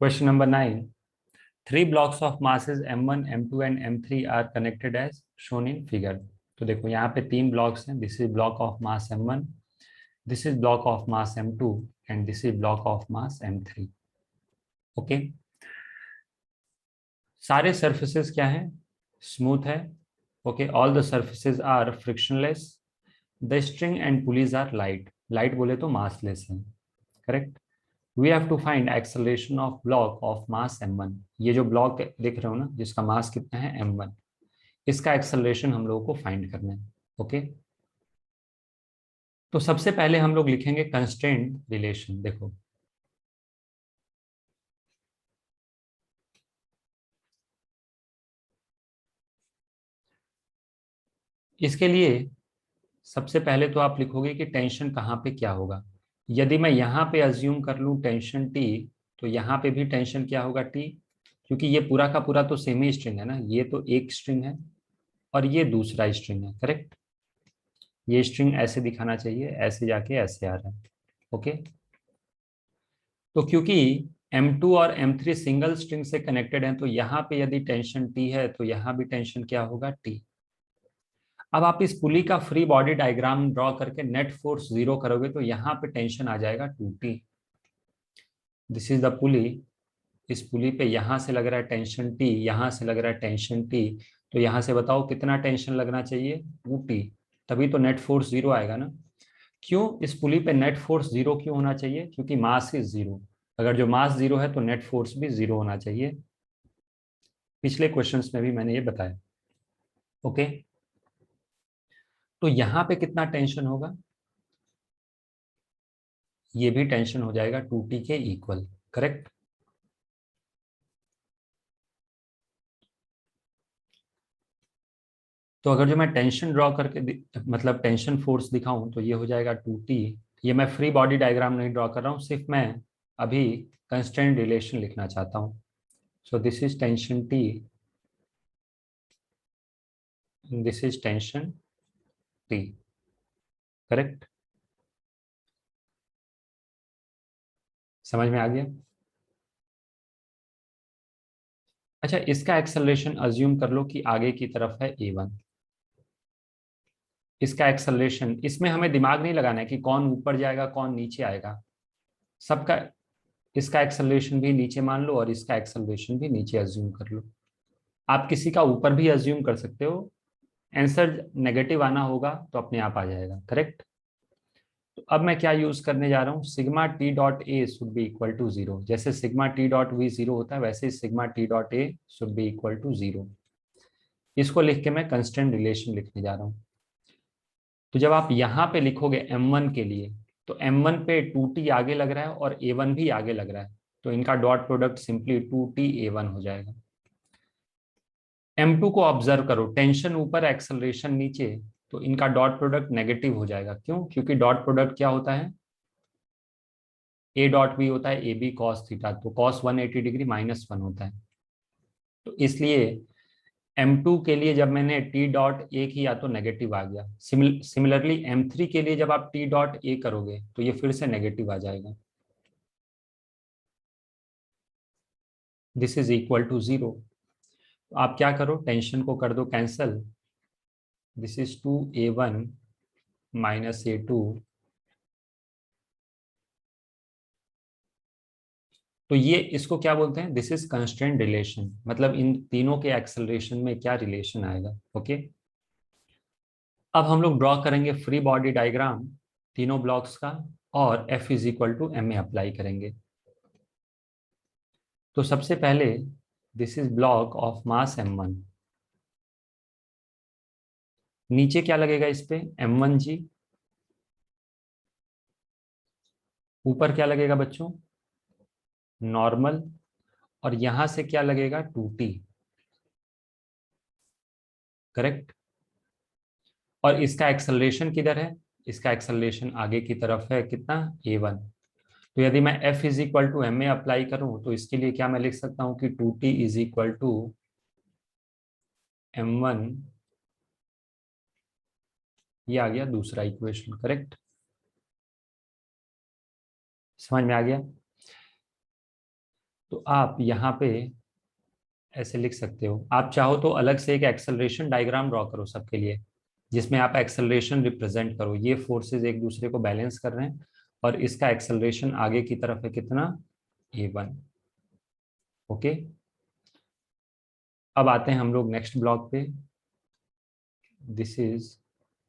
Question number 9. Three blocks of masses m1, m2 and m3 are connected as shown in figure. तो देखो यहाँ पे तीन blocks हैं. This is block of mass m1, this is block of mass m2 and this is block of mass m3. Okay. सारे surfaces क्या हैं? Smooth है. Okay. All the surfaces are frictionless. The string and pulleys are light. Light बोले तो massless हैं. Correct. We have to find acceleration of block of mass m1. ये जो block देख रहे हो ना, जिसका मास कितना है m1, इसका एक्सेलरेशन हम लोगों को फाइंड करना है. ओके. तो सबसे पहले हम लोग लिखेंगे कंस्ट्रेंट रिलेशन. देखो इसके लिए सबसे पहले तो आप लिखोगे कि टेंशन कहाँ पे क्या होगा. यदि मैं यहाँ पे अज्यूम कर लूँ टेंशन टी, तो यहाँ पे भी टेंशन क्या होगा टी, क्योंकि ये पूरा का पूरा तो सेम ही स्ट्रिंग है ना. ये तो एक स्ट्रिंग है और ये दूसरा स्ट्रिंग है. करेक्ट. ये स्ट्रिंग ऐसे दिखाना चाहिए, ऐसे जाके ऐसे आ रहा है. ओके. तो क्योंकि m2 और m3 सिंगल स्ट्रिंग से कनेक्टेड हैं, तो यहाँ पे यदि टेंशन T है तो यहाँ भी टेंशन क्या होगा T. अब आप इस पुली का फ्री बॉडी डायग्राम ड्रॉ करके नेट फोर्स जीरो करोगे तो यहाँ पे टेंशन आ जाएगा 2T. दिस इज द पुली. इस पुली पे यहाँ से लग रहा है टेंशन T, यहाँ से लग रहा है टेंशन T. तो यहाँ से बताओ कितना टेंशन लगना चाहिए? 2T. तभी तो नेट फोर्स जीरो आएगा ना. क्यों इस पुली पे नेट फोर्स जीरो क्यों होना चाहिए? क्योंकि मास इज जीरो. अगर जो मास जीरो है तो नेट फोर्स भी जीरो होना चाहिए. पिछले क्वेश्चंस में भी मैंने ये बताया. ओके. तो यहां पे कितना टेंशन होगा? ये भी टेंशन हो जाएगा 2T के इक्वल. करेक्ट. तो अगर जो मैं टेंशन ड्रॉ करके मतलब टेंशन फोर्स दिखाऊं तो ये हो जाएगा 2T. ये मैं फ्री बॉडी डायग्राम नहीं ड्रॉ कर रहा हूं, सिर्फ मैं अभी कंस्ट्रेंट रिलेशन लिखना चाहता हूं. सो this is tension T, this is tension T. Correct. समझ में आ गया? अच्छा, इसका एक्सेलरेशन अज्यूम कर लो कि आगे की तरफ है a1. इसका एक्सेलरेशन, इसमें हमें दिमाग नहीं लगाना है कि कौन ऊपर जाएगा कौन नीचे आएगा. सबका इसका एक्सेलरेशन भी नीचे मान लो और इसका एक्सेलरेशन भी नीचे अज्यूम कर लो. आप किसी का ऊपर भी अज्यूम कर सकते हो. आंसर नेगेटिव आना होगा तो अपने आप आ जाएगा. करेक्ट. तो अब मैं क्या यूज करने जा रहा हूँ? Sigma T dot A should be equal to zero. जैसे sigma T dot V zero होता है, वैसे ही sigma T dot A should be equal to zero. इसको लिख के मैं कंस्टेंट रिलेशन लिखने जा रहा हूँ. तो जब आप यहाँ पे लिखोगे m1 के लिए, तो m1 पे 2T आगे लग रहा है और a1 भी आगे लग रहा है, तो इनका dot product simply 2T a1 हो जाएगा. m2 को ऑब्जर्व करो, टेंशन ऊपर एक्सेलरेशन नीचे, तो इनका डॉट प्रोडक्ट नेगेटिव हो जाएगा. क्यों? क्योंकि डॉट प्रोडक्ट क्या होता है? a डॉट बी होता है ए बी कॉस थीटा, तो कॉस 180 डिग्री -1 होता है. तो इसलिए m2 के लिए जब मैंने t डॉट ए किया तो नेगेटिव आ गया. सिमिलरली m3 के लिए जब आप t डॉट ए करोगे तो ये फिर से नेगेटिव आ जाएगा. This is equal to zero. आप क्या करो, टेंशन को कर दो cancel. This is 2a1 minus a2. तो ये इसको क्या बोलते हैं? This is constraint relation. मतलब इन तीनों के एक्सेलरेशन में क्या रिलेशन आएगा. ओके. अब हम लोग ड्रॉ करेंगे फ्री बॉडी डायग्राम तीनों ब्लॉक्स का और F is equal to M A apply करेंगे. तो सबसे पहले this is block of mass m1. नीचे क्या लगेगा इस पे? m1g. ऊपर क्या लगेगा बच्चों? नॉर्मल. और यहां से क्या लगेगा? 2T. करेक्ट. और इसका एक्सेलरेशन किधर है? इसका एक्सेलरेशन आगे की तरफ है. कितना? a1. तो यदि मैं F is equal to M A apply करूं तो इसके लिए क्या मैं लिख सकता हूं कि 2T is equal to m1. ये आ गया दूसरा इक्वेशन. करेक्ट. समझ में आ गया? तो आप यहाँ पे ऐसे लिख सकते हो। आप चाहो तो अलग से एक एक्सेलरेशन डायग्राम ड्रॉ करो सबके लिए, जिसमें आप एक्सेलरेशन रिप्रेजेंट करो। ये फोर्सेस एक दूसरे को बैलेंस कर रहे हैं और इसका एक्सेलरेशन आगे की तरफ है कितना, a1। ओके, अब आते हैं हम लोग नेक्स्ट ब्लॉक पे। This is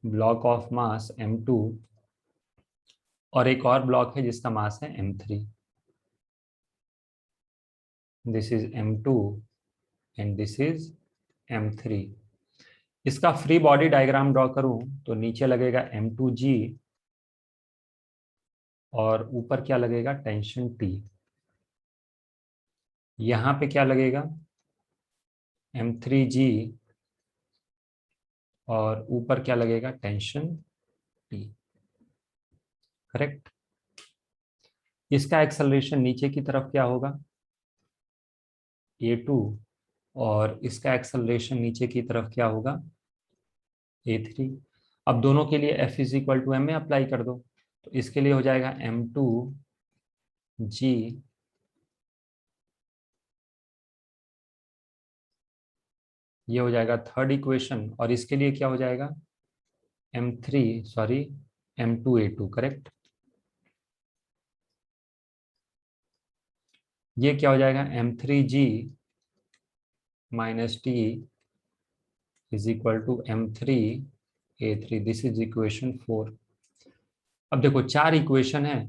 block of mass m2 और एक और ब्लॉक है जिसका मास है m3। This is m2 and this is m3। इसका फ्री बॉडी डायग्राम ड्रॉ करूं तो नीचे लगेगा m2g और ऊपर क्या लगेगा, टेंशन T। यहां पे क्या लगेगा, m3g और ऊपर क्या लगेगा, टेंशन T। करेक्ट। इसका एक्सेलरेशन नीचे की तरफ क्या होगा, a2 और इसका एक्सेलरेशन नीचे की तरफ क्या होगा, a3। अब दोनों के लिए F is equal to M में अप्लाई कर दो, तो इसके लिए हो जाएगा m2g, ये हो जाएगा थर्ड इक्वेशन, और इसके लिए क्या हो जाएगा, m2a2। करेक्ट। ये क्या हो जाएगा, m3g minus T is equal to m3a3। This is equation 4। अब देखो 4 इक्वेशन है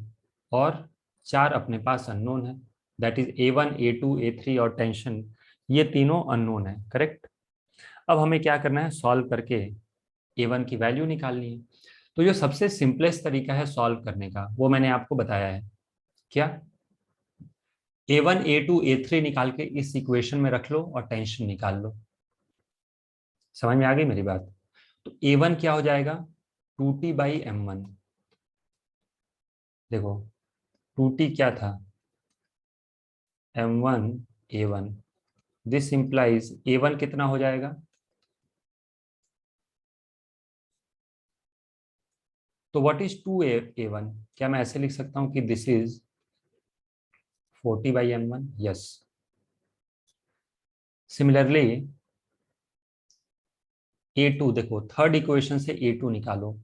और 4 अपने पास अननोन है, that is a1 a2 a3 और टेंशन, ये तीनों अननोन है। करेक्ट। अब हमें क्या करना है, सॉल्व करके a1 की वैल्यू निकालनी है। तो जो सबसे सिंपलेस्ट तरीका है सॉल्व करने का वो मैंने आपको बताया है। क्या, a1 a2 a3 निकाल के इस इक्वेशन में रख लो और टेंशन निकाल लो। समझ में आ गई मेरी बात। तो a1 क्या हो जाएगा, 2t/m1। देखो 2t क्या था, m1 a1। This implies a1 कितना हो जाएगा, तो व्हाट इज 2a1, क्या मैं ऐसे लिख सकता हूं कि this is 40/m1। Yes. Similarly a2, देखो थर्ड इक्वेशन से a2 निकालो।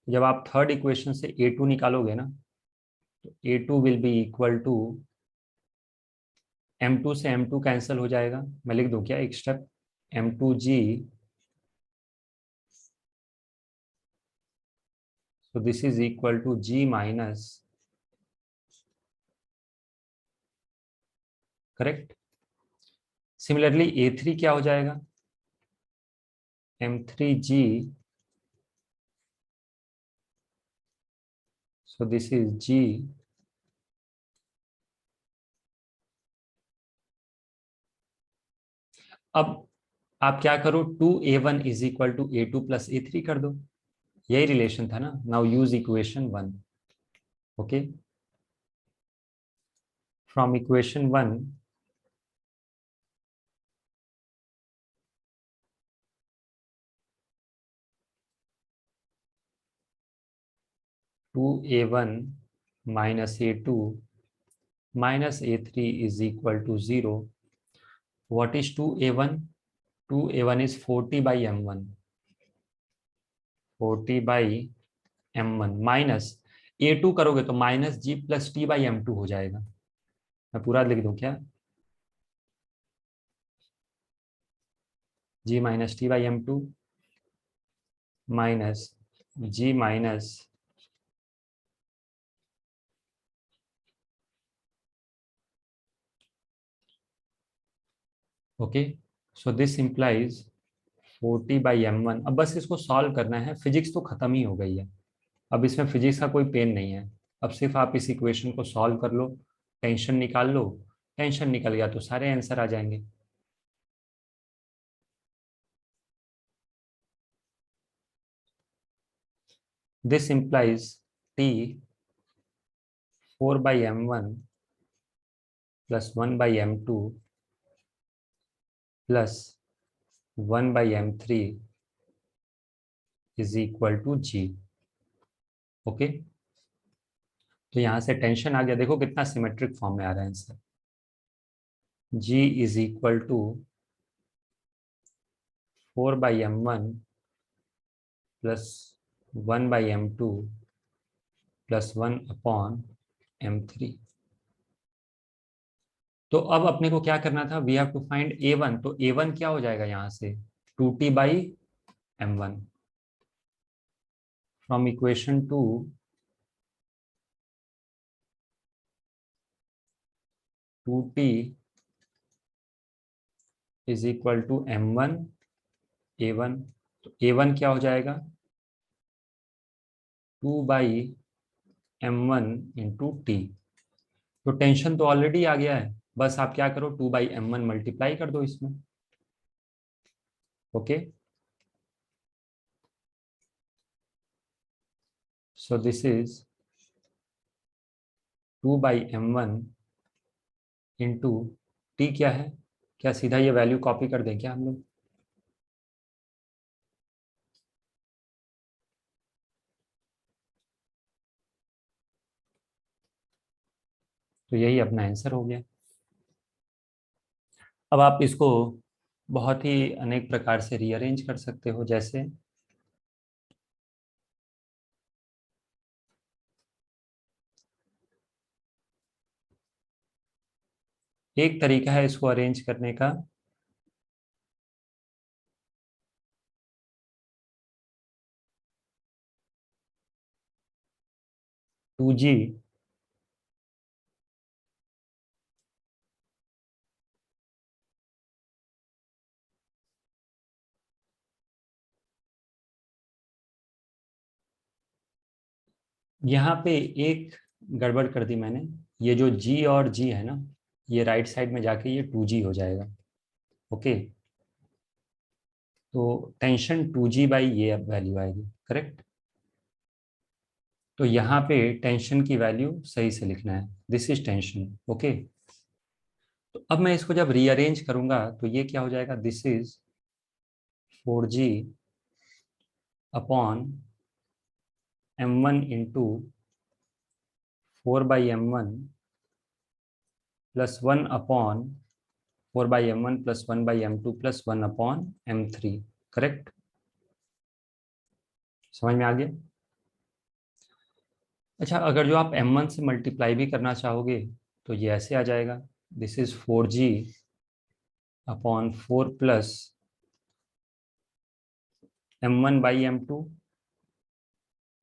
जब आप थर्ड इक्वेशन से a2 निकालोगे ना, तो a2 will be equal to, m2 से m2 कैंसिल हो जाएगा, मैं लिख दूं क्या एक step, m2g, so this is equal to g minus, correct. Similarly a3 क्या हो जाएगा, m3g, so this is g, अब आप क्या करो, 2a1 is equal to a2 plus a3 कर दो, यही रिलेशन था ना। Now use equation 1। Okay, from equation 1 2a1 minus a2 minus a3 is equal to 0. What is 2a1? 2a1 is 40/m1, 40/m1 minus a2 करोगे तो minus g plus t/m2 हो जाएगा। मैं पूरा लिख दूं क्या, g minus t/m2 minus g minus, okay, so this implies 40/m1। अब बस इसको सॉल्व करना है, फिजिक्स तो खत्म ही हो गई है, अब इसमें फिजिक्स का कोई पेन नहीं है। अब सिर्फ आप इस इक्वेशन को सॉल्व कर लो, टेंशन निकाल लो, टेंशन निकल गया तो सारे आंसर आ जाएंगे। This implies t 4/m1 plus 1/m2 plus 1/m3 is equal to g। Okay, तो यहां से टेंशन आ गया, देखो कितना सिमेट्रिक फॉर्म में आ रहा है answer. G is equal to 4/m1 plus 1/m2 plus 1/m3। तो अब अपने को क्या करना था, we have to find A1। तो A1 क्या हो जाएगा यहाँ से, 2t/m1। From equation 2 2t is equal to m1 A1। तो A1 क्या हो जाएगा, 2/m1 इंटू टी। तो टेंशन तो ऑलरेडी आ गया है, बस आप क्या करो, 2/m1 मल्टीप्लाई कर दो इसमें। Okay, so this is 2/m1 into T क्या है, क्या सीधा ये वैल्यू कॉपी कर दें क्या हम लोग? तो यही अपना आंसर हो गया। अब आप इसको बहुत ही अनेक प्रकार से रीअरेंज कर सकते हो। जैसे एक तरीका है इसको अरेंज करने का, टू जी यहाँ पे एक गड़बड़ कर दी मैंने। ये जो जी और जी है ना, ये राइट साइड में जाके ये 2g हो जाएगा। ओके, तो टेंशन 2g ये अब वैल्यू आएगी, करेक्ट। तो यहाँ पे टेंशन की वैल्यू सही से लिखना है, दिस इज टेंशन। ओके, तो अब मैं इसको जब रीअरेंज करूंगा तो ये क्या हो जाएगा, this is 4g upon m1 into 4/m1 plus 1/4/m1 plus 1/m2 plus 1/m3। Correct, समझ में आ गया? अच्छा, अगर जो आप m1 से मल्टीप्लाई भी करना चाहोगे तो ये ऐसे आ जाएगा, this is 4g upon 4 plus m1/m2।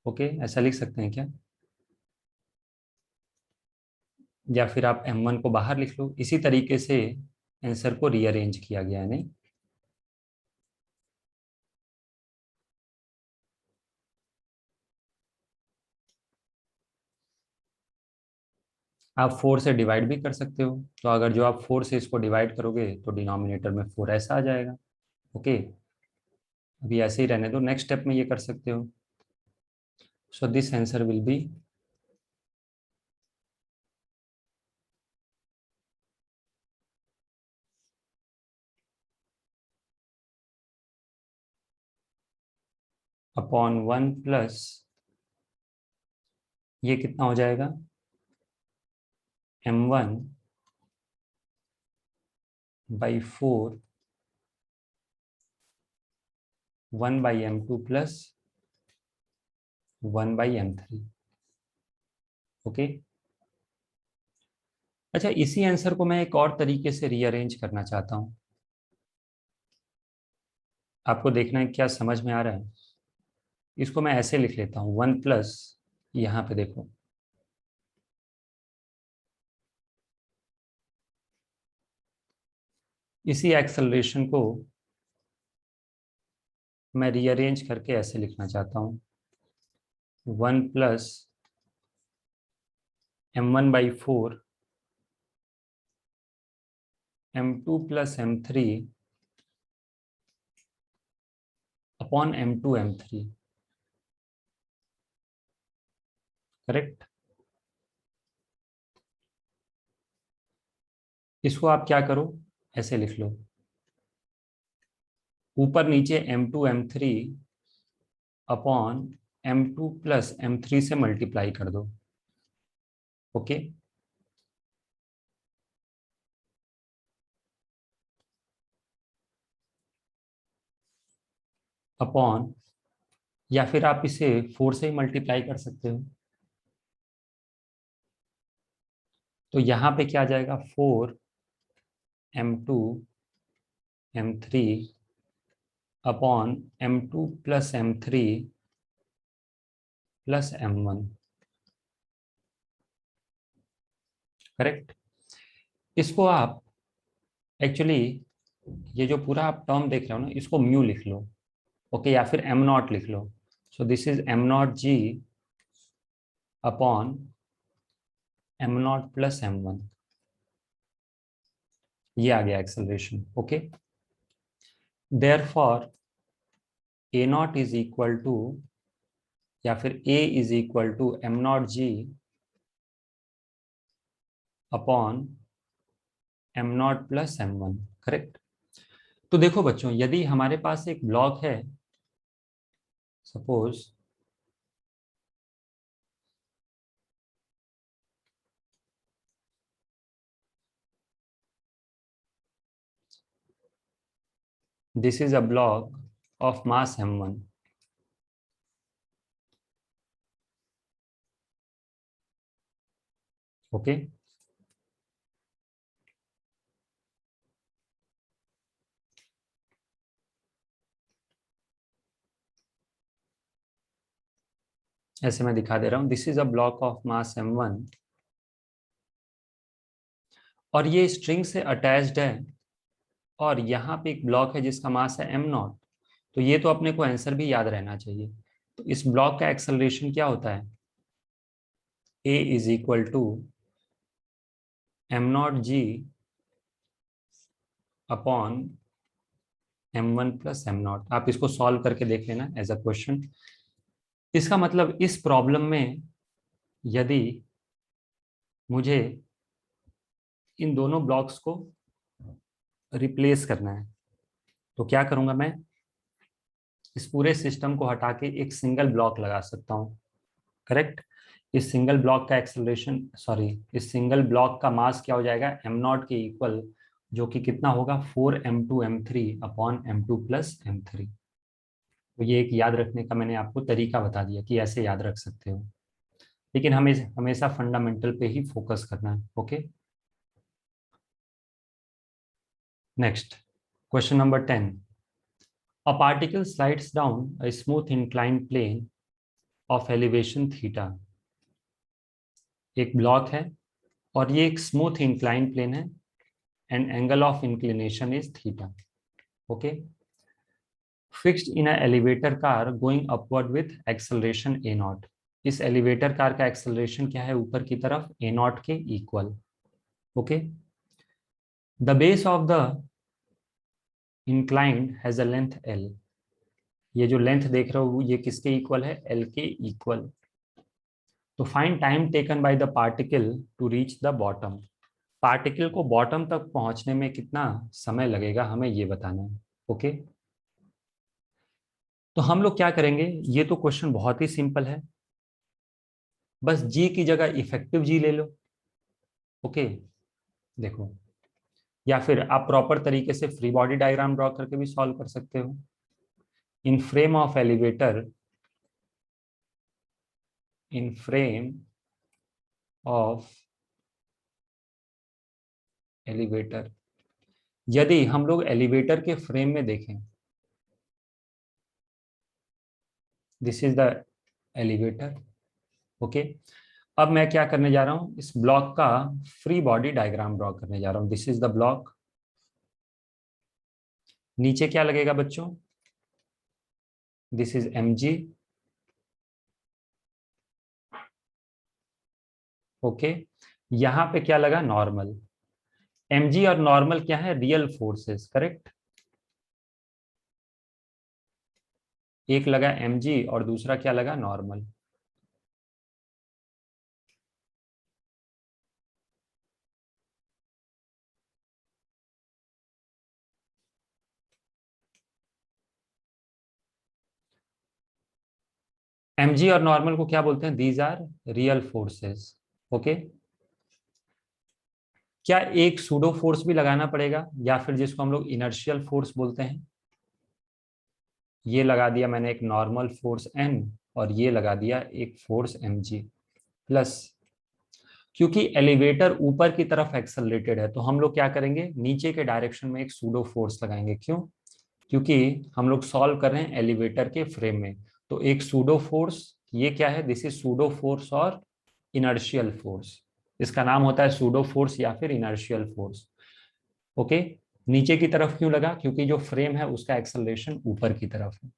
Okay, ऐसा लिख सकते हैं क्या? या फिर आप m1 को बाहर लिख लो, इसी तरीके से आंसर को रीअरेंज किया गया है। नहीं, आप 4 से डिवाइड भी कर सकते हो। तो अगर जो आप 4 से इसको डिवाइड करोगे तो डिनोमिनेटर में 4 ऐसा आ जाएगा। ओके, अभी ऐसे ही रहने दो, नेक्स्ट स्टेप में ये कर सकते हो। So this answer will be upon 1 plus, ये कितना हो जाएगा, m1/4 1/m2 plus 1/m3। Okay, अच्छा, इसी आंसर को मैं एक और तरीके से रीअरेंज करना चाहता हूं। आपको देखना है क्या समझ में आ रहा है। इसको मैं ऐसे लिख लेता हूँ, 1 प्लस, यहाँ पे देखो, इसी एक्सेलरेशन को मैं रीअरेंज करके ऐसे लिखना चाहता हूँ, 1 plus m1/4 m2 plus m3 upon m2 m3। Correct, इसको आप क्या करो, ऐसे लिख लो, ऊपर नीचे m2 m3 upon m2 plus m3 से मल्टीप्लाई कर दो। ओके, अपॉन, या फिर आप इसे 4 से ही मल्टीप्लाई कर सकते हो। तो यहाँ पे क्या आ जाएगा, 4m2m3 upon m2 plus m3 plus m1। Correct. इसको आप एक्चुअली, ये जो पूरा आप टर्म देख रहे हो ना, इसको म्यू लिख लो। ओके, या फिर एम नॉट लिख लो। So this is M not g upon M not plus m1। ये आ गया acceleration. Okay, therefore A not is equal to, या फिर A is equal to M not g upon M not plus m1। Correct. तो देखो बच्चों, यदि हमारे पास एक ब्लॉक है, suppose this is a block of mass m1। Okay, ऐसे मैं दिखा दे रहा हूं, this is a block of mass m1 और ये स्ट्रिंग से अटैच्ड है, और यहाँ पे एक ब्लॉक है जिसका मास है m0। तो ये तो अपने को आंसर भी याद रहना चाहिए। तो इस ब्लॉक का एक्सेलरेशन क्या होता है, a is equal to m0g upon m1 plus m0। आप इसको सॉल्व करके देख लेना एज अ क्वेश्चन। इसका मतलब इस प्रॉब्लम में यदि मुझे इन दोनों ब्लॉक्स को रिप्लेस करना है, तो क्या करूंगा मैं, इस पूरे सिस्टम को हटा के एक सिंगल ब्लॉक लगा सकता हूं। करेक्ट। इस सिंगल ब्लॉक का एक्सेलरेशन, सॉरी, इस सिंगल ब्लॉक का मास क्या हो जाएगा, एम नॉट के इक्वल, जो कि कितना होगा, 4m2m3 upon m2 plus m3। तो ये एक याद रखने का मैंने आपको तरीका बता दिया कि ऐसे याद रख सकते हो, लेकिन हमें हमेशा फंडामेंटल पे ही फोकस करना है। Okay, next question number 10। A particle slides down a smooth inclined plane of elevation theta। एक ब्लॉक है और ये एक स्मूथ इंक्लाइन प्लेन है, and angle of inclination is theta. Okay, fixed in a elevator car going upward with acceleration A not. इस elevator car का acceleration क्या है, ऊपर की तरफ ए नॉट के equal. Okay, the base of the inclined has a length L. ये जो लेंथ देख रहे हो ये किसके इक्वल है, एल के इक्वल। तो find time taken by the particle to reach the bottom. Particle को बॉटम तक पहुंचने में कितना समय लगेगा, हमें ये बताना है। ओके, तो हम लोग क्या करेंगे, ये तो क्वेश्चन बहुत ही सिंपल है, बस जी की जगह इफेक्टिव जी ले लो। ओके, देखो, या फिर आप प्रॉपर तरीके से फ्री बॉडी डायग्राम ड्रॉ करके भी सॉल्व कर सकते हो। इन frame of elevator, in frame of elevator, यदि हम लोग एलिवेटर के फ्रेम में देखें, this is the elevator. Okay, अब मैं क्या करने जा रहा हूं, इस ब्लॉक का फ्री बॉडी डायग्राम ड्रॉ करने जा रहा हूं। This is the block. नीचे क्या लगेगा बच्चों, this is M G. Okay, यहां पे क्या लगा, नॉर्मल। एम जी और नॉर्मल क्या है, रियल फोर्सेस। करेक्ट। एक लगा एम जी और दूसरा क्या लगा, नॉर्मल। एम जी और नॉर्मल को क्या बोलते हैं, these are real forces. Okay, क्या एक सूडो फोर्स भी लगाना पड़ेगा, या फिर जिसको हम लोग इनर्शियल फोर्स बोलते हैं। ये लगा दिया मैंने एक नॉर्मल फोर्स N और ये लगा दिया एक फोर्स mg प्लस, क्योंकि एलिवेटर ऊपर की तरफ एक्सेलरेटेड है तो हम लोग क्या करेंगे, नीचे के डायरेक्शन में एक सूडो फोर्स लगाएंगे। क्यों? क्योंकि हम लोग सॉल्व कर रहे हैं एलिवेटर के फ्रेम में। तो एक सूडो फोर्स, ये क्या है, दिस इज सूडो फोर्स और इनर्शियल फोर्स। इसका नाम होता है सूडो फोर्स या फिर इनर्शियल फोर्स। ओके, नीचे की तरफ क्यों लगा? क्योंकि जो फ्रेम है उसका एक्सेलरेशन ऊपर की तरफ है।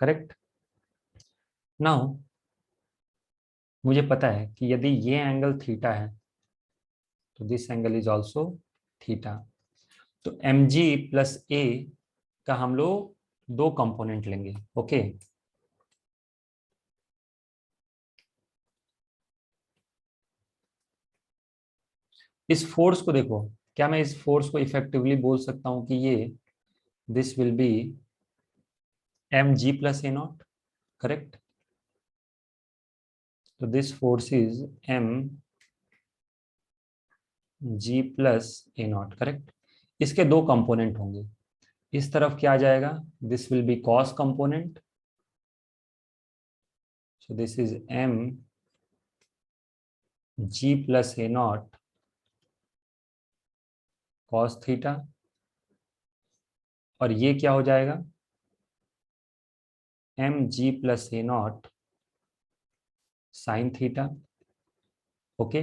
करेक्ट। नाउ मुझे पता है कि यदि ये एंगल थीटा है तो this angle is also theta. तो एम जी प्लस ए का हम लोग दो कंपोनेंट लेंगे। ओके, इस फोर्स को देखो, क्या मैं इस फोर्स को इफेक्टिवली बोल सकता हूं कि ये this will be M ji plus A not. Correct. तो this force is M ji plus A not. Correct. इसके दो कंपोनेंट होंगे। इस तरफ क्या आ जाएगा, this will be cos component, so this is M ji plus A not cos theta, और ये क्या हो जाएगा, M ji plus A not sine theta. Okay,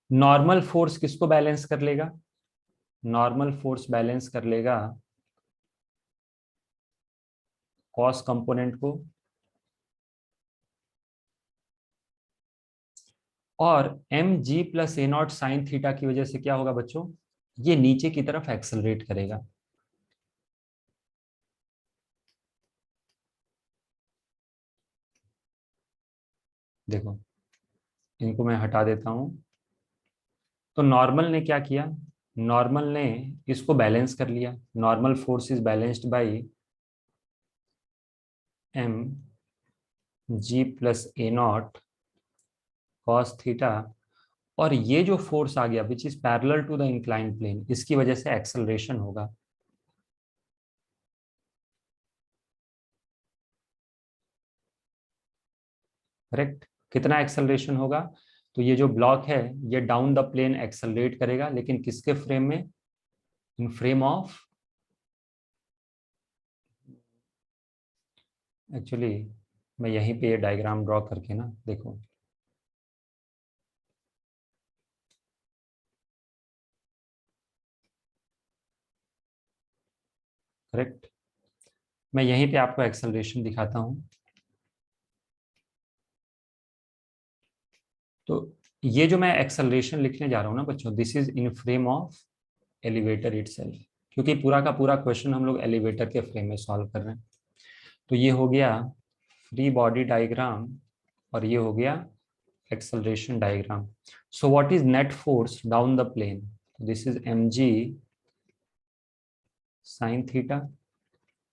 normal force किसको बैलेंस कर लेगा? नॉर्मल फोर्स बैलेंस कर लेगा कॉस कंपोनेंट को, और M ji plus A not sine theta की वजह से क्या होगा बच्चों, ये नीचे की तरफ एक्सेलरेट करेगा। देखो, इनको मैं हटा देता हूं। तो नॉर्मल ने क्या किया, नॉर्मल ने इसको बैलेंस कर लिया। Normal force is balanced by M ji plus A not cos theta, और ये जो फोर्स आ गया which is parallel to the inclined plane, इसकी वजह से एक्सेलरेशन होगा। करेक्ट। कितना एक्सेलरेशन होगा? तो ये जो ब्लॉक है ये डाउन द प्लेन एक्सेलरेट करेगा, लेकिन किसके फ्रेम में? इन फ्रेम ऑफ, एक्चुअली मैं यहीं पे ये डायग्राम ड्रॉ करके ना, देखो करेक्ट, मैं यहीं पे आपको एक्सेलरेशन दिखाता हूं। तो ये जो मैं एक्सेलरेशन लिखने जा रहा हूँ ना बच्चों, this is in frame of elevator itself, क्योंकि पूरा का पूरा क्वेश्चन हम लोग एलिवेटर के फ्रेम में सॉल्व कर रहे हैं। तो ये हो गया फ्री बॉडी डायग्राम और ये हो गया acceleration diagram. So what is net force down the plane? This is mg sin theta.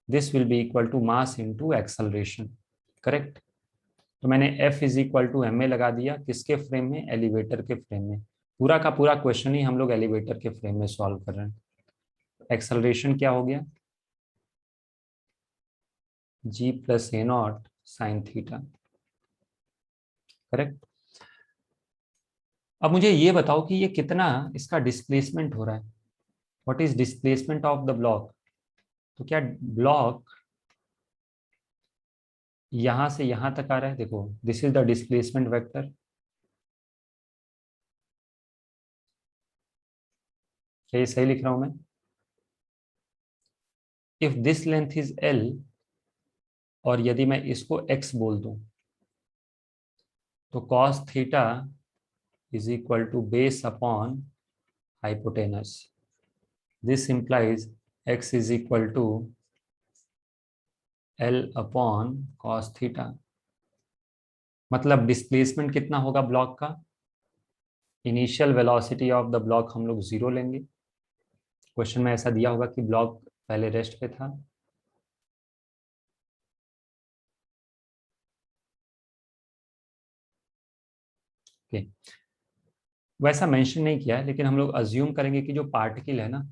This will be equal to mass into acceleration. Correct? तो मैंने F is equal to M A लगा दिया, किसके frame में? Elevator के frame में। पूरा का पूरा क्वेश्चन ही हम लोग एलिवेटर के फ्रेम में सॉल्व कर रहे हैं। एक्सेलरेशन क्या हो गया, g plus A not sine theta. Correct. अब मुझे ये बताओ कि ये कितना इसका डिस्प्लेसमेंट हो रहा है। What is displacement of the block? तो क्या ब्लॉक यहां से यहां तक आ रहा है? देखो, this is the displacement vector. क्या ये सही लिख रहा हूं मैं? If this length is L और यदि मैं इसको एक्स बोल दूं तो cos theta is equal to base upon hypotenuse. This implies X is equal to L upon cos theta. मतलब डिस्प्लेसमेंट कितना होगा ब्लॉक का? Initial velocity of the block हम लोग जीरो लेंगे। क्वेश्चन में ऐसा दिया होगा कि ब्लॉक पहले रेस्ट पे था। ओके, वैसा मेंशन नहीं किया है, लेकिन हम लोग अज्यूम करेंगे कि जो पार्टिकल है ना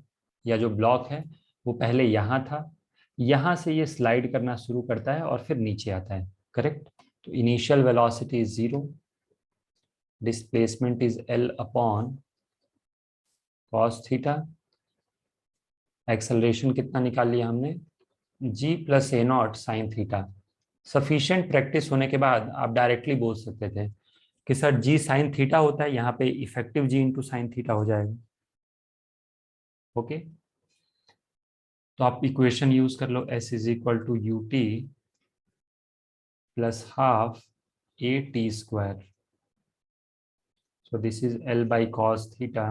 या जो ब्लॉक है वो पहले यहाँ था, यहां से ये स्लाइड करना शुरू करता है और फिर नीचे आता है, करेक्ट। तो initial velocity is 0, displacement is L upon cos theta, acceleration कितना निकाल लिया हमने, G plus A not sine theta. Sufficient practice होने के बाद आप डायरेक्टली बोल सकते थे कि सर G साइन थीटा होता है, यहाँ पे effective G into sine theta हो जाएगा। ओके, तो आप इक्वेशन यूज कर लो, S is equal to U T plus half A T square. So this is L by cos theta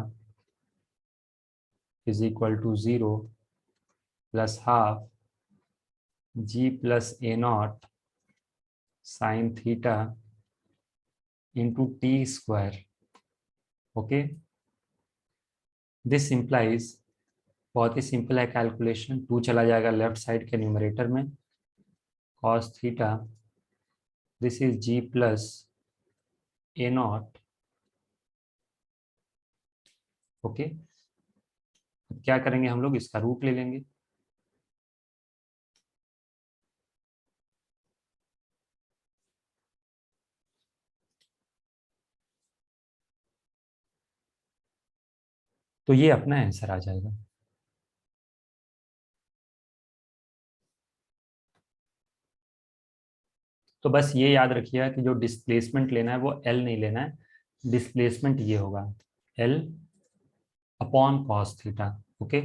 is equal to 0 plus half G plus A naught sin theta into T square. Okay. This implies, बहुत ही simple है calculation, 2 चला जाएगा left side के numerator में, cos theta this is G plus A naught. Okay, क्या करेंगे हम लोग, इसका रूट ले लेंगे। तो ये अपना आंसर आ जाएगा। तो बस ये याद रखिएगा कि जो डिस्प्लेसमेंट लेना है वो L नहीं लेना है, डिस्प्लेसमेंट ये होगा L upon cos theta. Okay,